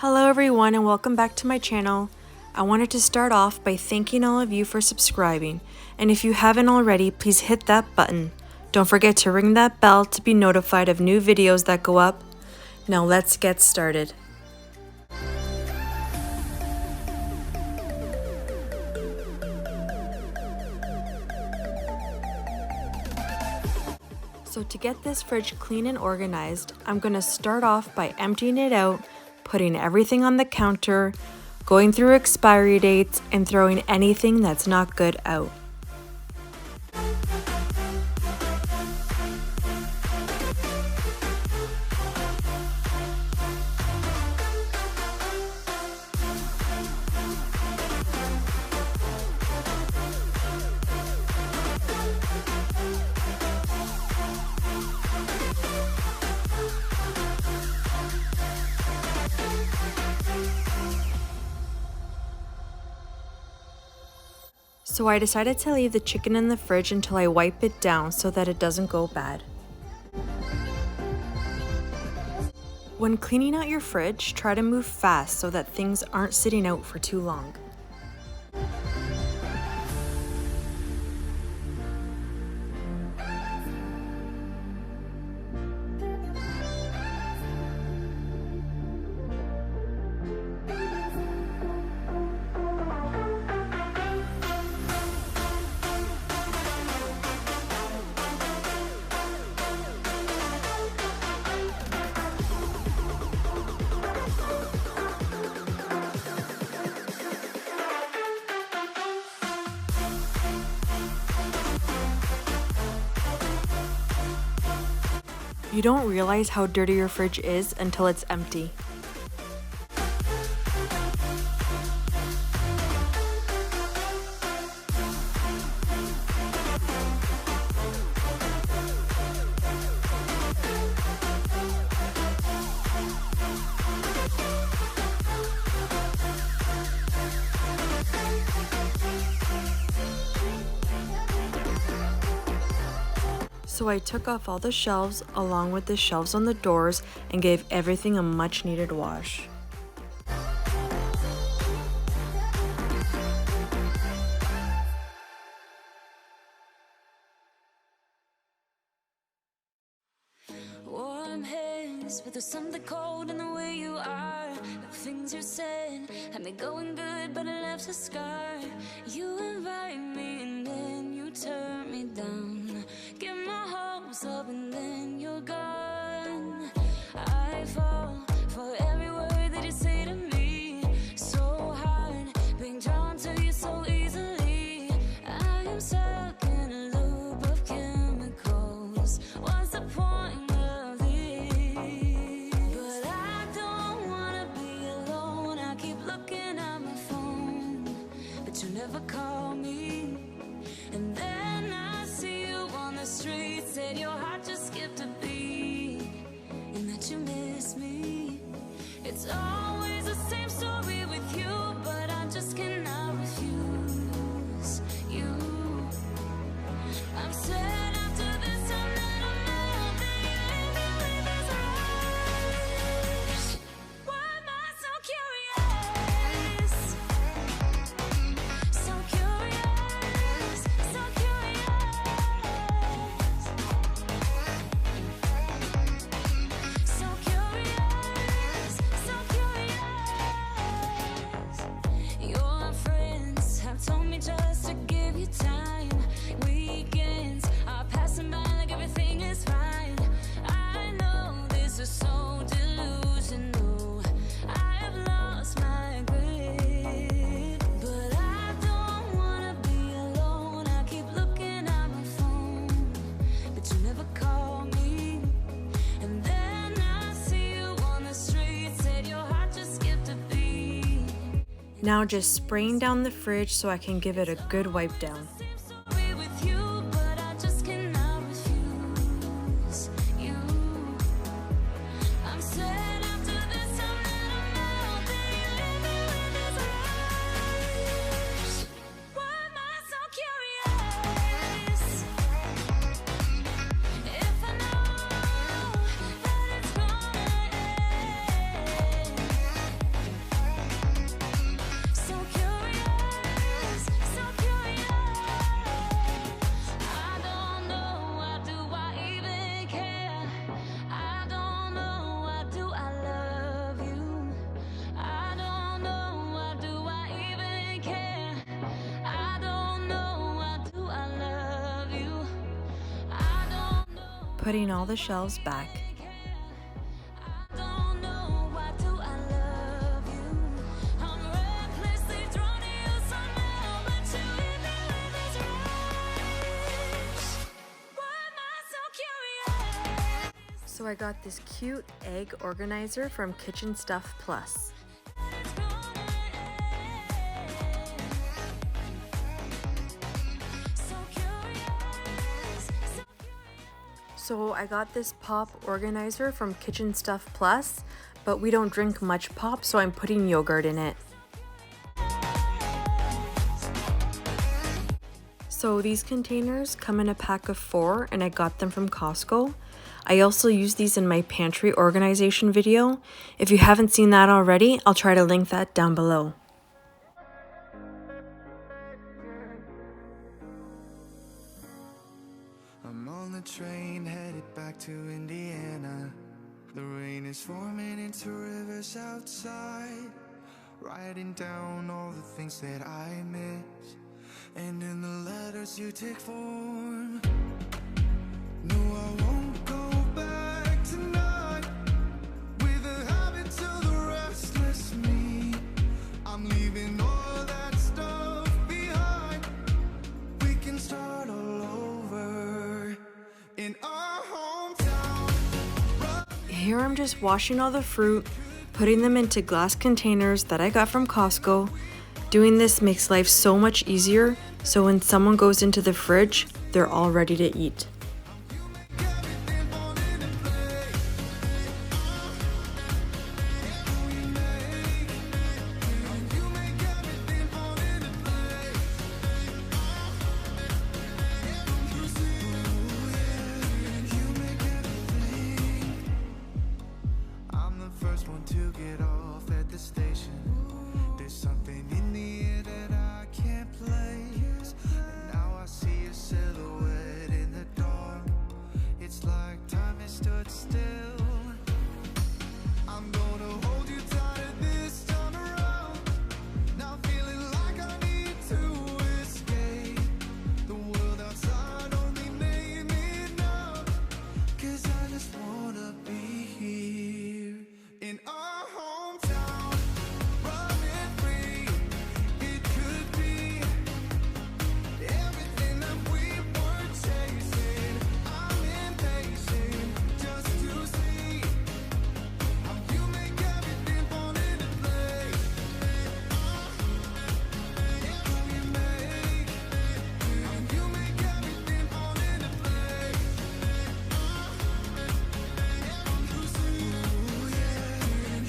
Hello everyone and welcome back to my channel. I wanted to start off by thanking all of you for subscribing, and if you haven't already, please hit that button. Don't forget to ring that bell to be notified of new videos that go up. Now let's get started. So to get this fridge clean and organized, I'm going to start off by emptying it out, putting everything on the counter, going through expiry dates, and throwing anything that's not good out. So I decided to leave the chicken in the fridge until I wipe it down so that it doesn't go bad. When cleaning out your fridge, try to move fast so that things aren't sitting out for too long. You don't realize how dirty your fridge is until it's empty. So I took off all the shelves along with the shelves on the doors and gave everything a much needed wash. Warm hands, but there's something cold in the way you are. The things you said had me going good, but it left a scar. You invite me and then you turn me down. Get my hopes up and then you're gone. I fall for every word that you say to me. So hard, being drawn to you so easily. I am stuck in a loop of chemicals. What's the point of this? But I don't wanna be alone. I keep looking at my phone, but you never call me. And then I see you on the street, said your heart just skipped a beat, and that you miss me. It's always the same story with you, but I just cannot refuse you. I'm sad after this time that I'm out there, you leave me with this rush. Why am I so curious? So curious, so curious. So curious, so curious. Your friends have told me just to give you time. Weekends are passing by like everything is fine. I know this is so delusional. I have lost my grip, but I don't wanna be alone. I keep looking at my phone, but you never call me. And then I see you on the street, said your heart just skipped a beat. Now just spraying down the fridge so I can give it a good wipe down. Same story with you, but I just cannot refuse you. I'm sad after this time that I'm out there, you leave me with this rush. Why am I so curious? If I know that it's gonna end. putting all the shelves back. I don't know why do I love you. I'm recklessly drawn to you somehow, but you hit me with this rush. Why am I so curious? So I got this cute egg organizer from Kitchen Stuff Plus. So I got this pop organizer from Kitchen Stuff Plus, but we don't drink much pop, so I'm putting yogurt in it. So these containers come in a pack of 4 and I got them from Costco. I also use these in my pantry organization video. If you haven't seen that already, I'll try to link that down below. I'm on the train headed back to Indiana. The rain is forming into rivers outside, writing down all the things that I miss, and in the letters you take form. No, I won't go back tonight with the habits of the restless me. I'm leaving all that stuff behind. We can start all over in our hometown. Here I'm just washing all the fruit, putting them into glass containers that I got from Costco. Doing this makes life so much easier, so when someone goes into the fridge, they're all ready to eat. I'm the first one to get off at the station. There's something in the air that I can't place, and now I see a silhouette in the dark. It's like time has stood still. I'm gonna hold you tighter this time around. Now feeling like I need to escape. The world outside only made me numb, 'cause I just wanna be here in our hometown, running free. It could be everything that we were chasing. I'm impatient just to see how you make everything fall into place. How you make everything fall into place.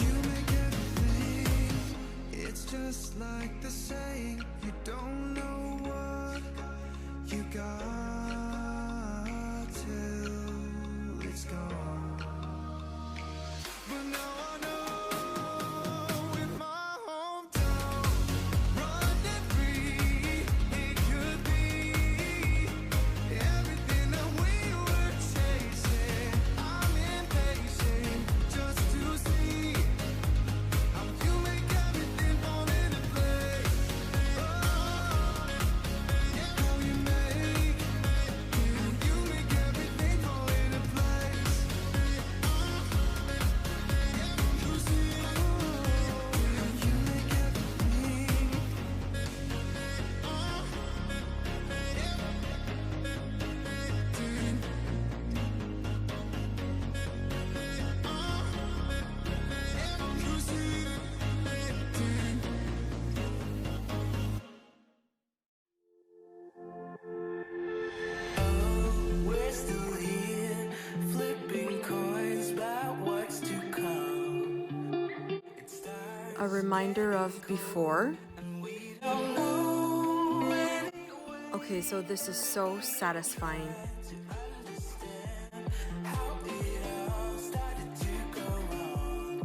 You make everything. It's just like the saying, you don't know what you got till it's gone. But now I know in my hometown, running free, it could be everything that we were chasing. I'm impatient just to see how you make everything fall into place. How you make everything fall into place. You make everything. We're still here, flipping coins about what's to come. It's time A reminder of before. we don't know when it Okay, so this is so satisfying. how it all started to go wrong.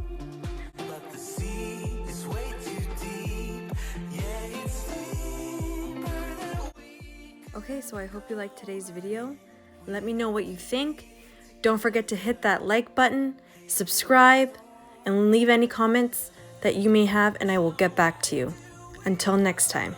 But the sea is way too deep. Yeah, it's deeper than we. Okay, so I hope you liked today's video. Let me know what you think. Don't forget to hit that like button, subscribe, and leave any comments that you may have, and I will get back to you. Until next time.